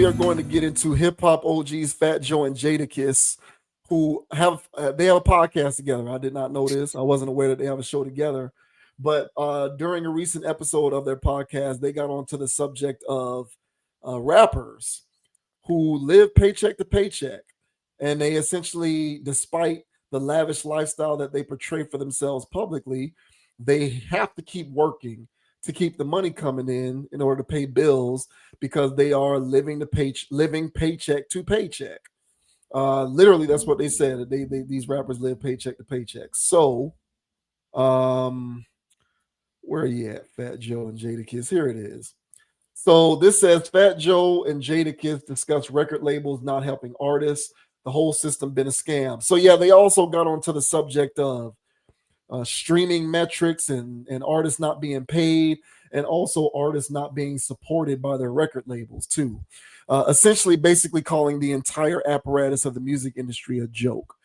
are going to get into hip hop OGs Fat Joe and Jadakiss, who have they have a podcast together. I did not know this. I wasn't aware that they have a show together. But during a recent episode of their podcast, they got onto the subject of rappers who live paycheck to paycheck, and they essentially, despite the lavish lifestyle that they portray for themselves publicly, they have to keep working to keep the money coming in order to pay bills because they are living paycheck to paycheck. Literally, that's what they said. These rappers live paycheck to paycheck. So, where are you at, Fat Joe and Jadakiss? Here it is. So this says Fat Joe and Jadakiss discuss record labels not helping artists. The whole system been a scam. So yeah, they also got onto the subject of streaming metrics and artists not being paid, and also artists not being supported by their record labels too. Essentially, basically calling the entire apparatus of the music industry a joke.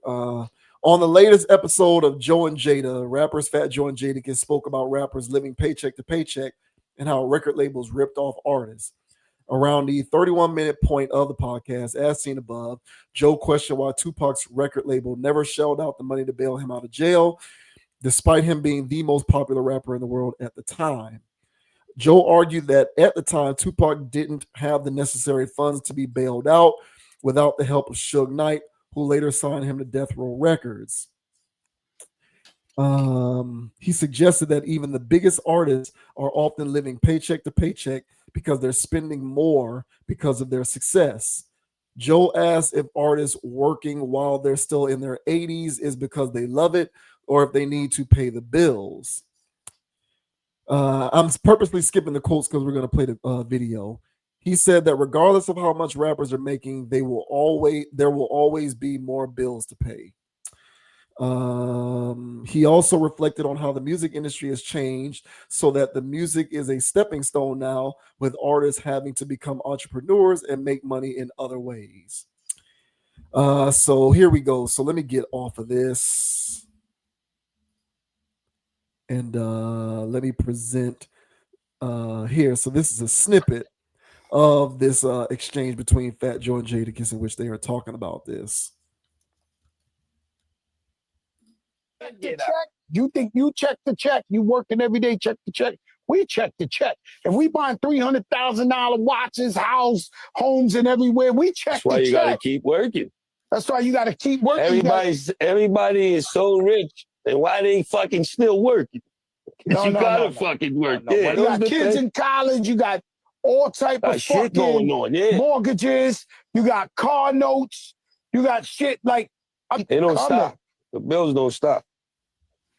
On the latest episode of Joe and Jada, rappers Fat Joe and Jadakiss spoke about rappers living paycheck to paycheck and how record labels ripped off artists. Around the 31-minute point of the podcast, as seen above, Joe questioned why Tupac's record label never shelled out the money to bail him out of jail, despite him being the most popular rapper in the world at the time. Joe argued that at the time, Tupac didn't have the necessary funds to be bailed out without the help of Suge Knight, who later signed him to Death Row Records. He suggested that even the biggest artists are often living paycheck to paycheck because they're spending more because of their success. Joe asked if artists working while they're still in their 80s is because they love it or if they need to pay the bills. I'm purposely skipping the quotes because we're going to play the video. He said that regardless of how much rappers are making, there will always be more bills to pay. He also reflected on how the music industry has changed so that the music is a stepping stone now, with artists having to become entrepreneurs and make money in other ways. So here we go. So let me get off of this and let me present here. So this is a snippet of this exchange between Fat Joe and Jadakiss in which they are talking about this. Check. You think you check the check? You working every day, check the check. We check the check. If we buying $300,000 watches, homes, and everywhere, we check That's why the you check. gotta keep working. That's why you gotta keep working. Everybody is so rich, and why they fucking still working? You gotta fucking work. Yeah, you got kids in college. You got all type of shit going on. Yeah, mortgages. You got car notes. You got shit like they don't stop. The bills don't stop.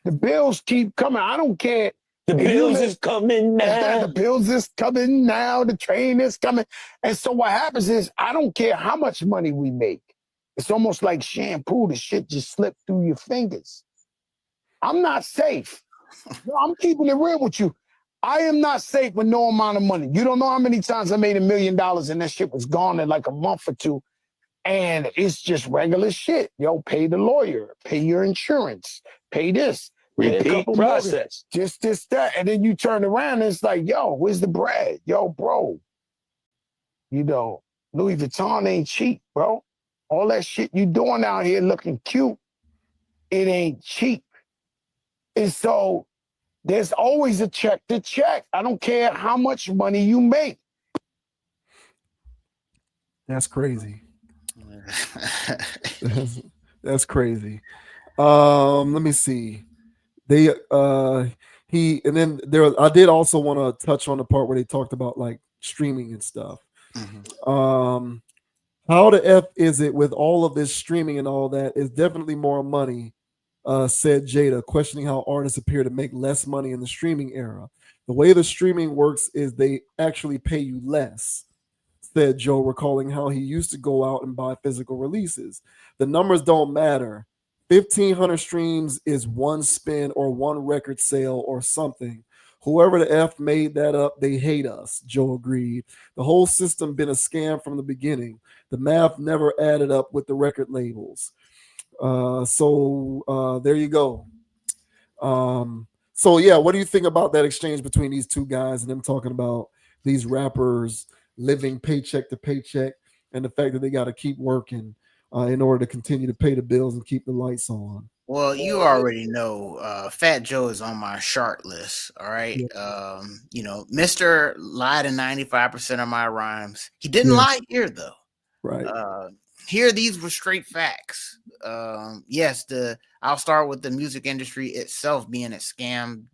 The bills keep coming. I don't care. The bills is coming now. The bills is coming now. The train is coming. And so what happens is, I don't care how much money we make. It's almost like shampoo. The shit just slipped through your fingers. I'm not safe. No, I'm keeping it real with you. I am not safe with no amount of money. You don't know how many times I made $1 million and that shit was gone in like a month or two. And it's just regular shit. Yo, pay the lawyer, pay your insurance, pay this. Repeat process. Just this, that. And then you turn around and it's like, yo, where's the bread? Yo, bro. You know, Louis Vuitton ain't cheap, bro. All that shit you doing out here looking cute, it ain't cheap. And so there's always a check to check. I don't care how much money you make. That's crazy. That's crazy. Let me see. I did also want to touch on the part where they talked about like streaming and stuff. Mm-hmm. How the F is it with all of this streaming and all that? Is definitely more money, said Jada, questioning how artists appear to make less money in the streaming era. The way the streaming works is they actually pay you less, said Joe, recalling how he used to go out and buy physical releases. The numbers don't matter. 1,500 streams is one spin or one record sale or something. Whoever the F made that up, they hate us, Joe agreed. The whole system been a scam from the beginning. The math never added up with the record labels. So there you go. So yeah, what do you think about that exchange between these two guys and them talking about these rappers living paycheck to paycheck, and the fact that they got to keep working in order to continue to pay the bills and keep the lights on. Well, you already know Fat Joe is on my shark list. All right. Yeah. Mr. lied in 95% of my rhymes. He didn't Yeah. lie here though. Right. Here these were straight facts. Yes, I'll start with the music industry itself being a scam,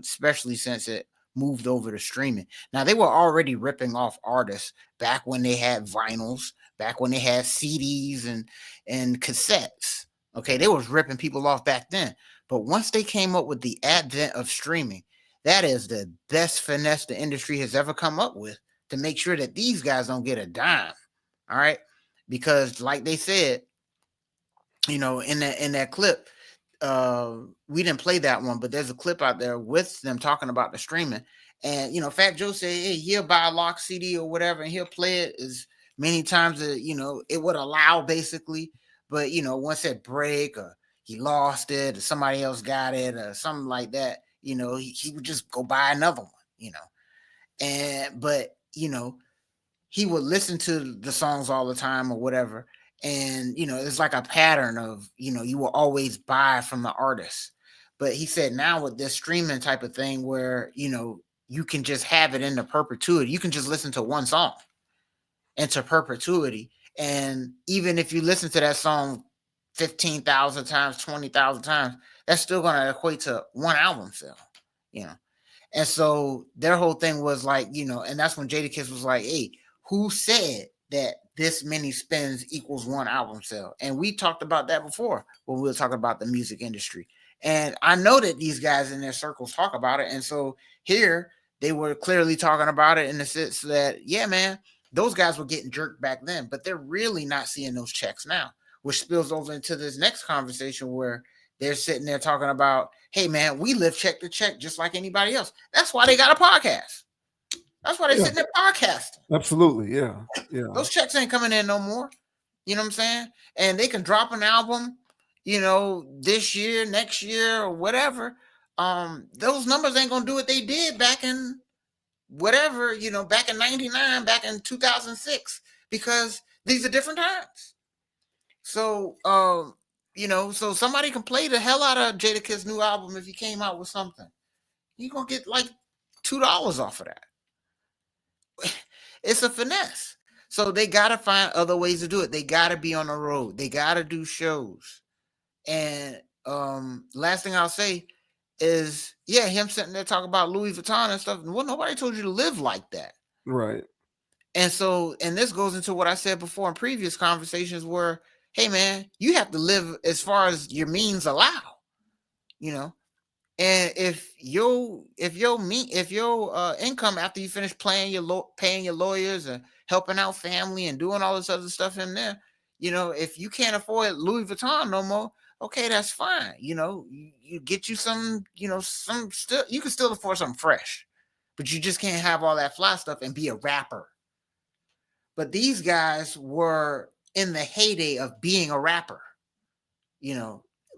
especially since it moved over to streaming. Now they were already ripping off artists back when they had vinyls, back when they had CDs and cassettes. Okay, they was ripping people off back then. But once they came up with the advent of streaming, that is the best finesse the industry has ever come up with to make sure that these guys don't get a dime. All right. Because like they said, in that clip, we didn't play that one, but there's a clip out there with them talking about the streaming. And Fat Joe said, hey, he'll buy a lock CD or whatever, and he'll play it as many times as it would allow, basically. But once it break or he lost it or somebody else got it or something like that, he would just go buy another one, but he would listen to the songs all the time or whatever. And, it's like a pattern of, you will always buy from the artist. But he said now with this streaming type of thing where, you can just have it into perpetuity. You can just listen to one song into perpetuity. And even if you listen to that song 15,000 times, 20,000 times, that's still going to equate to one album sale, And so their whole thing was like, and that's when Jadakiss was like, hey, who said that this many spins equals one album sale? And we talked about that before when we were talking about the music industry. And I know that these guys in their circles talk about it. And so here they were clearly talking about it in the sense that, yeah, man, those guys were getting jerked back then, but they're really not seeing those checks now, which spills over into this next conversation where they're sitting there talking about, hey, man, we live check to check just like anybody else. That's why they got a podcast. That's why they're sitting there podcasting. Absolutely. Yeah. Yeah. Those checks ain't coming in no more. You know what I'm saying? And they can drop an album, this year, next year, or whatever. Those numbers ain't gonna do what they did back in whatever, back in 99, back in 2006, because these are different times. So so somebody can play the hell out of Jadakiss' new album if he came out with something. You're gonna get like $2 off of that. It's a finesse. So they got to find other ways to do it. They got to be on the road. They got to do shows. And last thing I'll say is, yeah, him sitting there talking about Louis Vuitton and stuff. Well, nobody told you to live like that. Right. And so, and this goes into what I said before in previous conversations where, hey, man, you have to live as far as your means allow, And if your income after you finish paying your lawyers and helping out family and doing all this other stuff in there, if you can't afford Louis Vuitton no more, okay, that's fine. You get you some, some still, you can still afford something fresh, but you just can't have all that fly stuff and be a rapper. But these guys were in the heyday of being a rapper,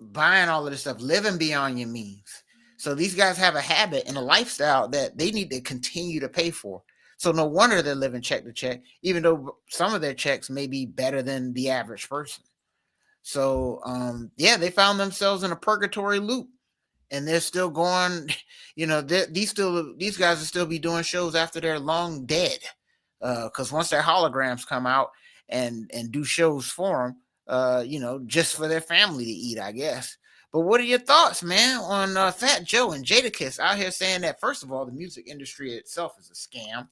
buying all of this stuff, living beyond your means. So these guys have a habit and a lifestyle that they need to continue to pay for. So no wonder they're living check to check, even though some of their checks may be better than the average person. So, they found themselves in a purgatory loop, and they're still going, these guys will still be doing shows after they're long dead. Because once their holograms come out and do shows for them, just for their family to eat, I guess. But what are your thoughts, man, on Fat Joe and Jadakiss out here saying that, first of all, the music industry itself is a scam,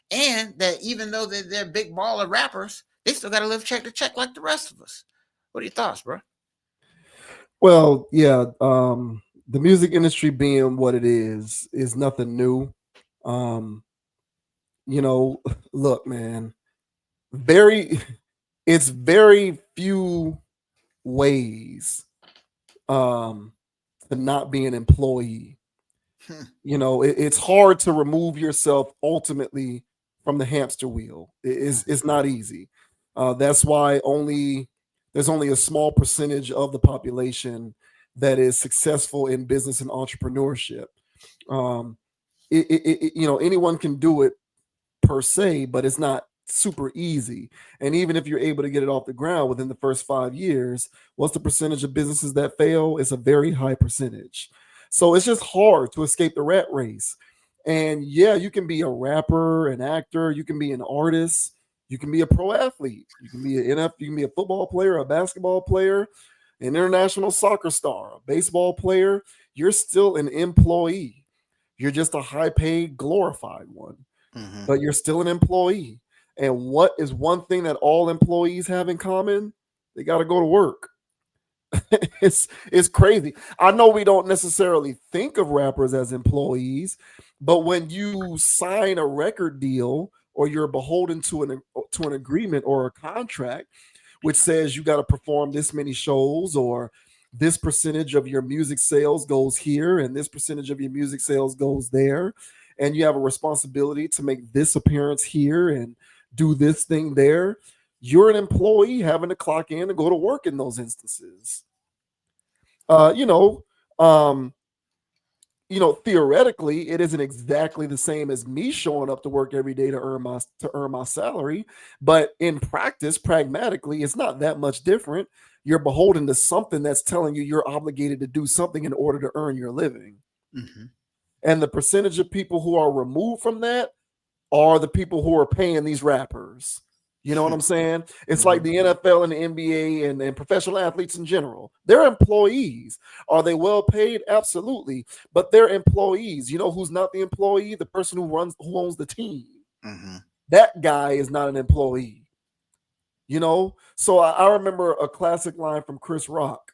and that even though they're big baller rappers, they still got to live check to check like the rest of us? What are your thoughts, bro? Well, yeah, the music industry being what it is nothing new. Look, man, it's very few ways to not be an employee. It's hard to remove yourself ultimately from the hamster wheel. It's not easy. That's why there's only a small percentage of the population that is successful in business and entrepreneurship. Anyone can do it per se, but it's not super easy. And even if you're able to get it off the ground within the first 5 years, what's the percentage of businesses that fail? It's a very high percentage. So it's just hard to escape the rat race. And yeah, you can be a rapper, an actor, you can be an artist, you can be a pro athlete, you can be an you can be a football player, a basketball player, an international soccer star, a baseball player. You're still an employee. You're just a high paid, glorified one, but you're still an employee. And what is one thing that all employees have in common? They got to go to work. It's crazy. I know we don't necessarily think of rappers as employees, but when you sign a record deal or you're beholden to an agreement or a contract which says you got to perform this many shows, or this percentage of your music sales goes here and this percentage of your music sales goes there, and you have a responsibility to make this appearance here and do this thing there, you're an employee having to clock in and go to work in those instances. Uh, you know, um, theoretically, it isn't exactly the same as me showing up to work every day to earn my salary, but in practice, pragmatically, it's not that much different. You're beholden to something that's telling you you're obligated to do something in order to earn your living. And the percentage of people who are removed from that are the people who are paying these rappers. You know what I'm saying? It's like the NFL and the NBA and professional athletes in general. They're employees. Are they well paid? Absolutely. But they're employees. You know who's not the employee? The person who owns the team. That guy is not an employee. So I remember a classic line from Chris Rock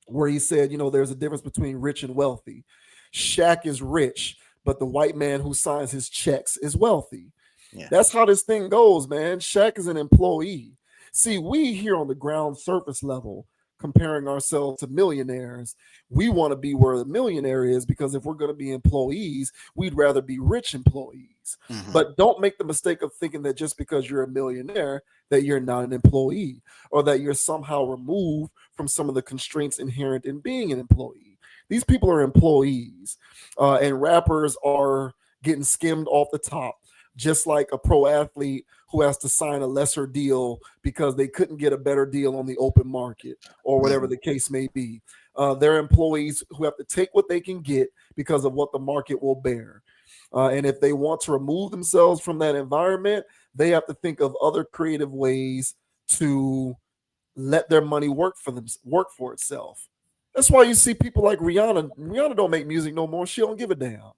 where he said, there's a difference between rich and wealthy. Shaq is rich, but the white man who signs his checks is wealthy. Yeah. That's how this thing goes, man. Shaq is an employee. See, we here on the ground surface level, comparing ourselves to millionaires, we want to be where the millionaire is, because if we're going to be employees, we'd rather be rich employees. But don't make the mistake of thinking that just because you're a millionaire, that you're not an employee, or that you're somehow removed from some of the constraints inherent in being an employee. These people are employees, and rappers are getting skimmed off the top, just like a pro athlete who has to sign a lesser deal because they couldn't get a better deal on the open market or whatever the case may be. They're employees who have to take what they can get because of what the market will bear. And if they want to remove themselves from that environment, they have to think of other creative ways to let their money work for itself. That's why you see people like Rihanna. Rihanna don't make music no more. She don't give a damn.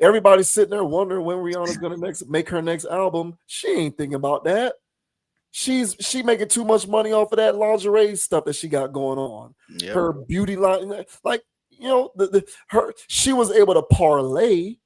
Everybody's sitting there wondering when Rihanna's gonna make her next album. She ain't thinking about that. She making too much money off of that lingerie stuff that she got going on. Yep. Her beauty line, like she was able to parlay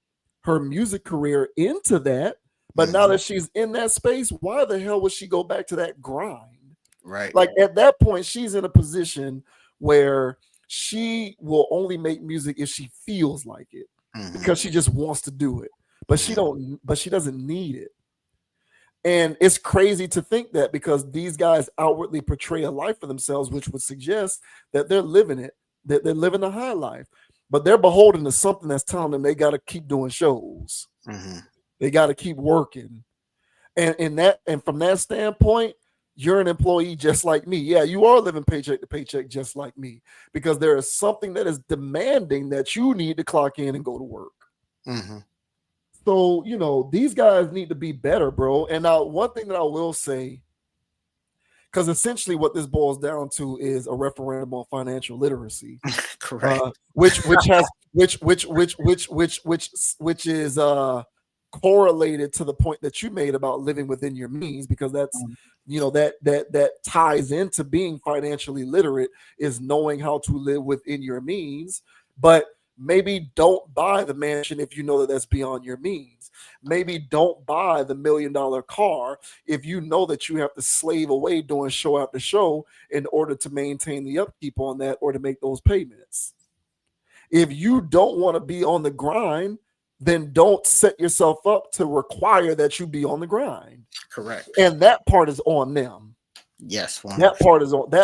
her music career into that. But now that she's in that space, why the hell would she go back to that grind? Right. Like at that point, she's in a position where she will only make music if she feels like it. Because she just wants to do it, but she doesn't need it. And it's crazy to think that, because these guys outwardly portray a life for themselves, which would suggest that they're living it, that they're living a high life, but they're beholden to something that's telling them they got to keep doing shows. They got to keep working. And from that standpoint, you're an employee just like me. Yeah, you are living paycheck to paycheck just like me, because there is something that is demanding that you need to clock in and go to work. So, these guys need to be better, bro. And now one thing that I will say, because essentially what this boils down to is a referendum on financial literacy. Correct. Which is correlated to the point that you made about living within your means, because that's that ties into being financially literate, is knowing how to live within your means. But maybe don't buy the mansion if you know that that's beyond your means. Maybe don't buy the $1 million car if you know that you have to slave away doing show after show in order to maintain the upkeep on that or to make those payments. If you don't want to be on the grind, then don't set yourself up to require that you be on the grind. Correct. And that part is on them. Yes, 100%. That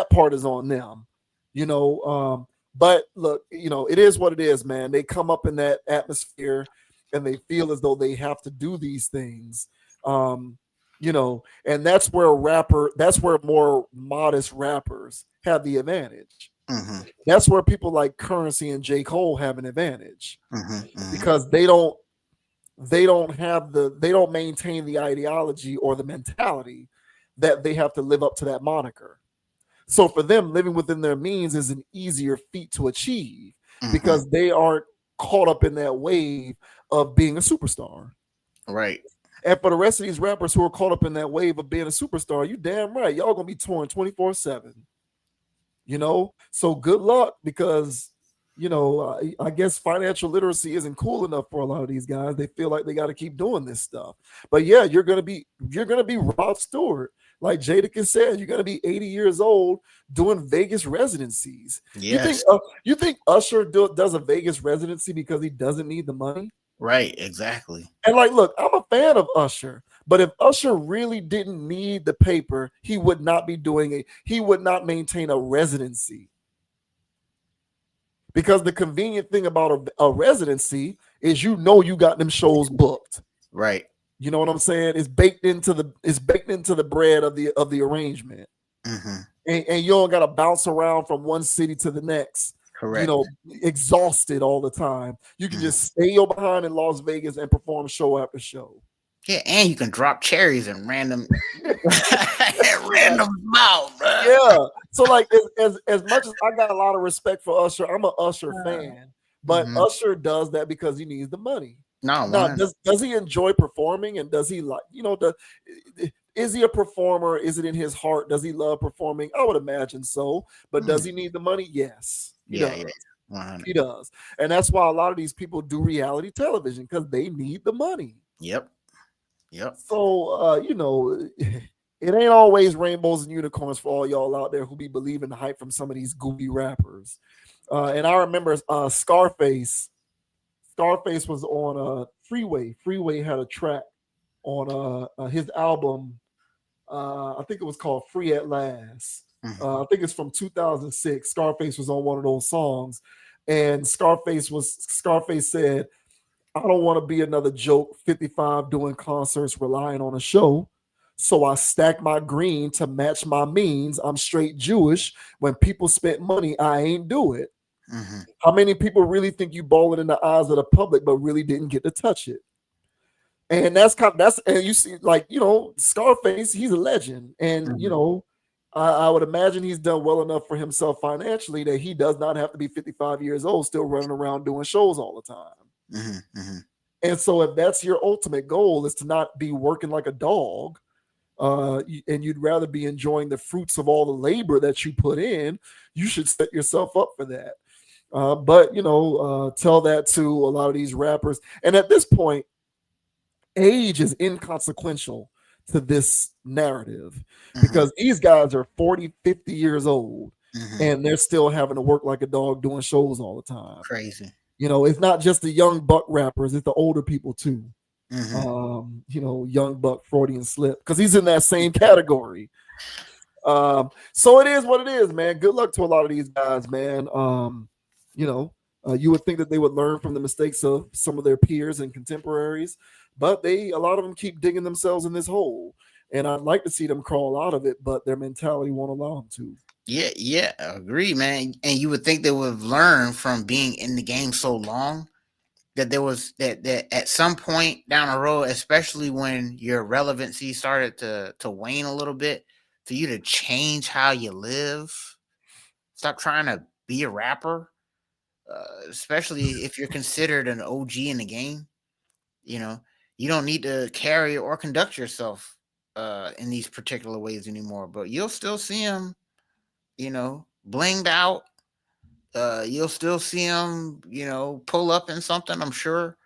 part is on them. But look, it is what it is, man. They come up in that atmosphere. and they feel as though they have to do these things. And that's where more modest rappers have the advantage. Mm-hmm. That's where people like Currency and J. Cole have an advantage Mm-hmm. because they don't maintain the ideology or the mentality that they have to live up to that moniker. So for them, living within their means is an easier feat to achieve because they aren't caught up in that wave of being a superstar. Right. And for the rest of these rappers who are caught up in that wave of being a superstar, you damn right, y'all gonna be touring 24/7. So good luck because I guess financial literacy isn't cool enough for a lot of these guys. They feel like they got to keep doing this stuff. But yeah, you're gonna be Rod Stewart, like Jadakiss said. You're gonna be 80 years old doing Vegas residencies. Yes. You think Usher does a Vegas residency because he doesn't need the money? Right. Exactly. And like, look, I'm a fan of Usher, but if Usher really didn't need the paper, he would not maintain a residency. Because the convenient thing about a residency is you got them shows booked. Right. You know what I'm saying? It's baked into the bread of the arrangement. Mm-hmm. And you don't gotta bounce around from one city to the next. Correct. Exhausted all the time. You can just stay your behind in Las Vegas and perform show after show. Yeah, and you can drop cherries in random mouth, bro. Yeah. So like as much as I got a lot of respect for Usher, I'm an Usher fan. But Usher does that because he needs the money. No, now does he enjoy performing, and does he is he a performer? Is it in his heart? Does he love performing? I would imagine so. But does he need the money? Yes. He does. He does. And that's why a lot of these people do reality television because they need the money. Yep. So it ain't always rainbows and unicorns for all y'all out there who be believing the hype from some of these goofy rappers. And I remember Scarface. Scarface was on Freeway. Freeway had a track on his album. I think it was called Free at Last. I think it's from 2006. Scarface was on one of those songs, and Scarface said, "I don't want to be another joke 55 doing concerts relying on a show. So I stack my green to match my means. I'm straight Jewish. When people spent money, I ain't do it." How many people really think you balling in the eyes of the public, but really didn't get to touch it? And and you see, Scarface, he's a legend. And I would imagine he's done well enough for himself financially that he does not have to be 55 years old, still running around doing shows all the time. And so if that's your ultimate goal, is to not be working like a dog, and you'd rather be enjoying the fruits of all the labor that you put in, you should set yourself up for that. But tell that to a lot of these rappers. And at this point, age is inconsequential to this narrative because these guys are 40, 50 years old and they're still having to work like a dog doing shows all the time. Crazy. It's not just the young buck rappers, it's the older people too. Young Buck, Freudian slip, because he's in that same category. So it is what it is, man. Good luck to a lot of these guys, man. You would think that they would learn from the mistakes of some of their peers and contemporaries, but a lot of them keep digging themselves in this hole. And I'd like to see them crawl out of it, but their mentality won't allow them to. Yeah, I agree, man. And you would think they would have learned from being in the game so long that there was that at some point down the road, especially when your relevancy started to wane a little bit, for you to change how you live. Stop trying to be a rapper, especially if you're considered an OG in the game. You don't need to carry or conduct yourself in these particular ways anymore. But you'll still see them, blinged out. You'll still see them, pull up in something, I'm sure,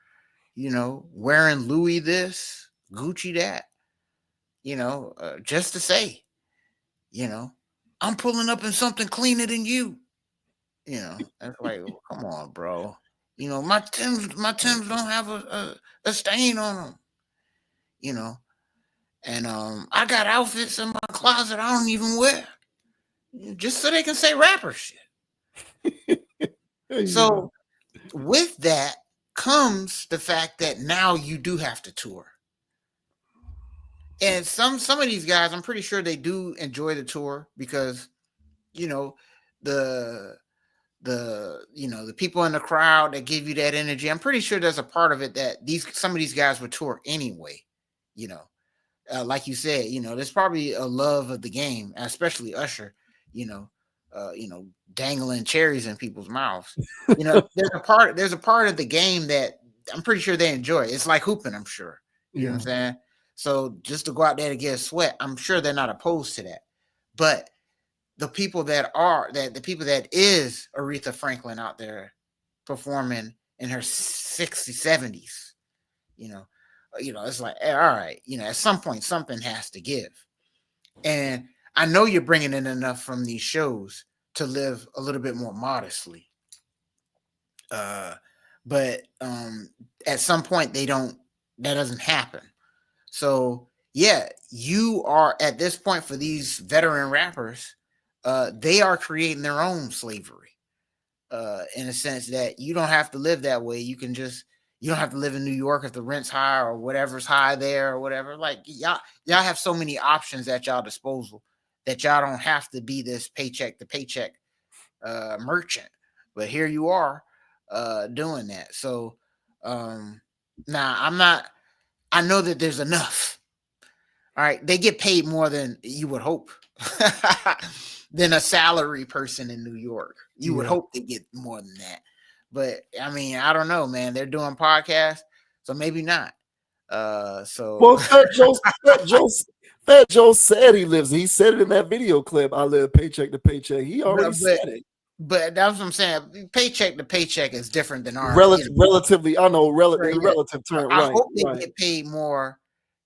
wearing Louis this, Gucci that, just to say, I'm pulling up in something cleaner than you. That's like, come on, bro. My Timbs don't have a stain on them, and I got outfits in my closet I don't even wear, just so they can say rapper shit. So with that, comes the fact that now you do have to tour. And some of these guys, I'm pretty sure they do enjoy the tour because, you know, the the people in the crowd that give you that energy. I'm pretty sure there's a part of it that some of these guys would tour anyway. You know, like you said, there's probably a love of the game, especially Usher. You know, dangling cherries in people's mouths. There's a part of the game that I'm pretty sure they enjoy. It's like hooping, I'm sure. You know what I'm saying? So just to go out there to get a sweat, I'm sure they're not opposed to that. But the people that is Aretha Franklin out there performing in her 60s, 70s, it's like, all right, at some point something has to give. And I know you're bringing in enough from these shows to live a little bit more modestly. But at some point that doesn't happen. So yeah, you are at this point for these veteran rappers, they are creating their own slavery, in a sense that you don't have to live that way. You don't have to live in New York if the rent's high or whatever's high there or whatever. Like y'all have so many options at y'all disposal that y'all don't have to be this paycheck to paycheck merchant. But here you are doing that. So now I know that there's enough. All right, they get paid more than you would hope than a salary person in New York. You would hope they get more than that. But I mean, I don't know, man. They're doing podcasts, so maybe not. Well, Fat Joe said he said it in that video clip. I live paycheck to paycheck. He already said it. But that's what I'm saying. Paycheck to paycheck is different than our relatively. I know, in relative term. I hope they get paid more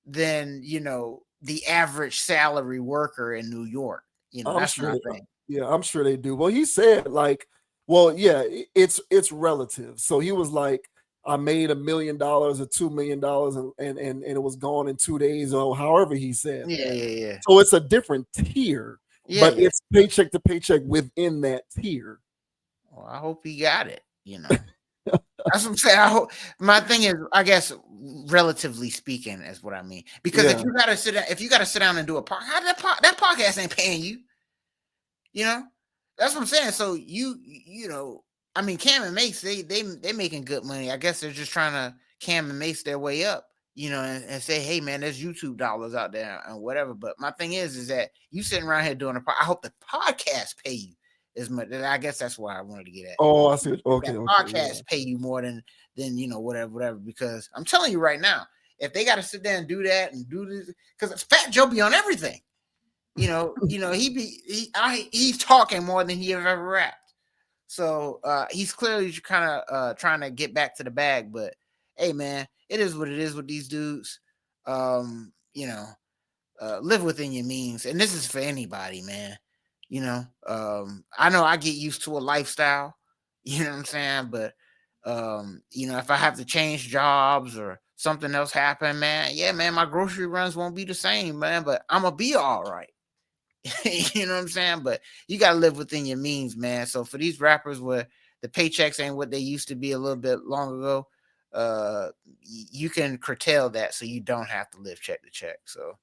than the average salary worker in New York. That's my thing. Yeah, I'm sure they do. Well, he said it's relative. So he was like, I made $1 million or $2 million and it was gone in 2 days or however he said. Yeah. So it's a different tier. But it's paycheck to paycheck within that tier. Well, I hope he got it. That's what I'm saying. I hope. My thing is, I guess, relatively speaking, is what I mean. Because if you got to sit down and do a podcast, that podcast ain't paying you. That's what I'm saying. So I mean, Cam and Mace, they making good money. I guess they're just trying to Cam and Mace their way up. And say, hey, man, there's YouTube dollars out there and whatever. But my thing is that you sitting around here doing I hope the podcast pay you as much. I guess that's why I wanted to get at. Oh, I see. Okay. Podcasts pay you more than whatever. Because I'm telling you right now, if they got to sit there and do that and do this, because Fat Joe be on everything. He's talking more than he ever rapped. So he's clearly kind of trying to get back to the bag. But hey, man. It is what it is with these dudes. Live within your means. And this is for anybody, man. I know I get used to a lifestyle, you know what I'm saying? But, if I have to change jobs or something else happen, man, my grocery runs won't be the same, man, but I'm going to be all right. You know what I'm saying? But you got to live within your means, man. So for these rappers where the paychecks ain't what they used to be a little bit long ago, you can curtail that so you don't have to live check to check. So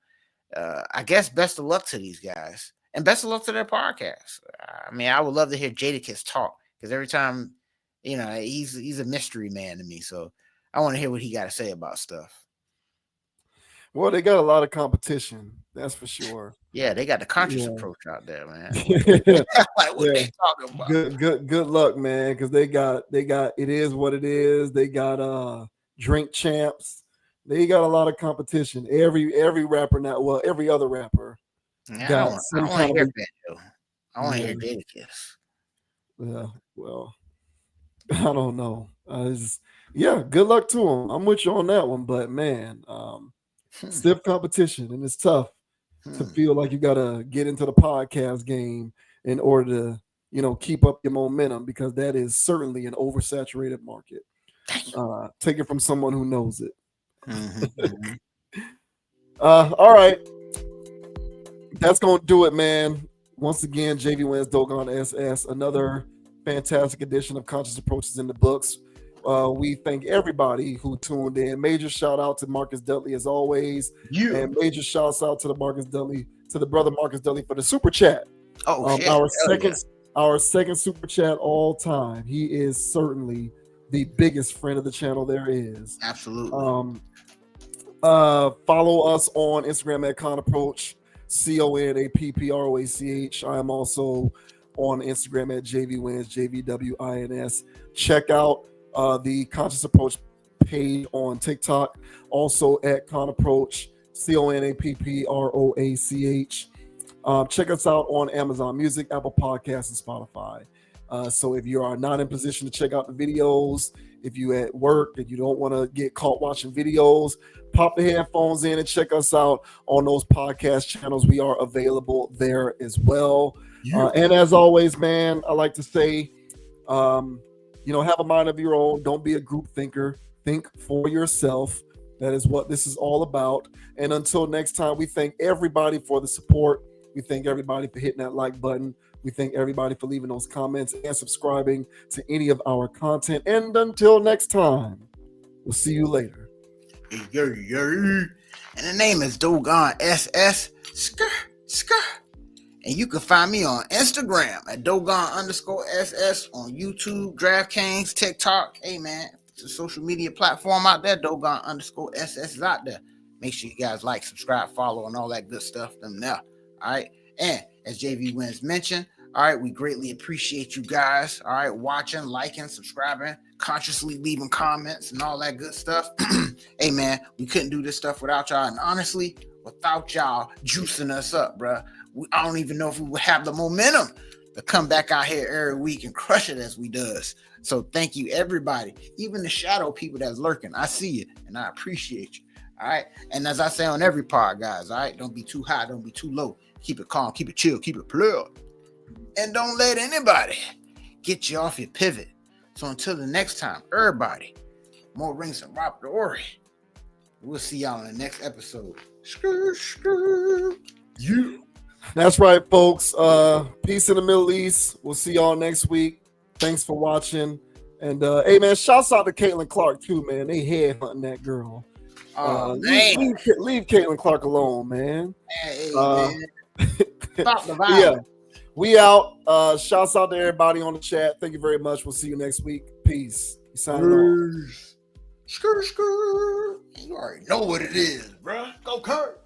I guess best of luck to these guys and best of luck to their podcast. I mean, I would love to hear Jadakiss talk because every time, he's a mystery man to me. So I want to hear what he got to say about stuff. Well, they got a lot of competition, that's for sure. Yeah, they got the conscious approach out there, man. Like what they talking about? Good luck, man, because they got it is what it is. They got drink champs. They got a lot of competition. Every rapper now, well, every other rapper. Yeah, I want to hear that though. I want to hear Jadakiss. Yeah, well, I don't know. Good luck to them. I'm with you on that one, but man, stiff competition, and it's tough to feel like you gotta get into the podcast game in order to, keep up your momentum, because that is certainly an oversaturated market. Take it from someone who knows it. All right. That's gonna do it, man. Once again, JV Wins Dogon SS, another fantastic edition of Conscious Approaches in the books. We thank everybody who tuned in. Major shout out to Marcus Dudley as always, and major shouts out to the brother Marcus Dudley for the super chat. Oh shit! Our second super chat all time. He is certainly the biggest friend of the channel there is. Absolutely. Follow us on Instagram at ConApproach, ConApproach. I am also on Instagram at JVWins, JVWINS. Check out the Conscious Approach page on TikTok, also at ConApproach, ConApproach. Check us out on Amazon Music, Apple Podcasts, and Spotify. So if you are not in position to check out the videos, if you at work and you don't want to get caught watching videos, pop the headphones in and check us out on those podcast channels. We are available there as well. And as always, man, I like to say, have a mind of your own. Don't be a group thinker. Think for yourself. That is what this is all about. And until next time, we thank everybody for the support. We thank everybody for hitting that like button. We thank everybody for leaving those comments and subscribing to any of our content. And until next time, we'll see you later. And the name is Dogon SS. And you can find me on Instagram at Dogon_SS, on YouTube, DraftKings, TikTok. Hey man, it's a social media platform out there. Dogon_SS is out there. Make sure you guys like, subscribe, follow, and all that good stuff. Them there. All right. And as JV Wins mentioned, all right, we greatly appreciate you guys. All right, watching, liking, subscribing, consciously leaving comments and all that good stuff. Hey man, we couldn't do this stuff without y'all. And honestly, without y'all juicing us up, bro, I don't even know if we would have the momentum to come back out here every week and crush it as we does. So thank you, everybody, even the shadow people that's lurking. I see you and I appreciate you. All right. And as I say on every pod, guys, all right, don't be too high, don't be too low. Keep it calm, keep it chill, keep it plugged. And don't let anybody get you off your pivot. So until the next time, everybody, more rings and Rob the Ori. We'll see y'all in the next episode. Yeah. That's right, folks. Peace in the Middle East. We'll see y'all next week. Thanks for watching. And hey man, shouts out to Caitlin Clark too, man. They headhunting that girl. Leave Caitlin Clark alone, man. Hey, man. Stop the violence. Yeah, we out. Shouts out to everybody on the chat. Thank you very much. We'll see you next week. Peace. Signing off. You already know what it is, bro. Go Kurt.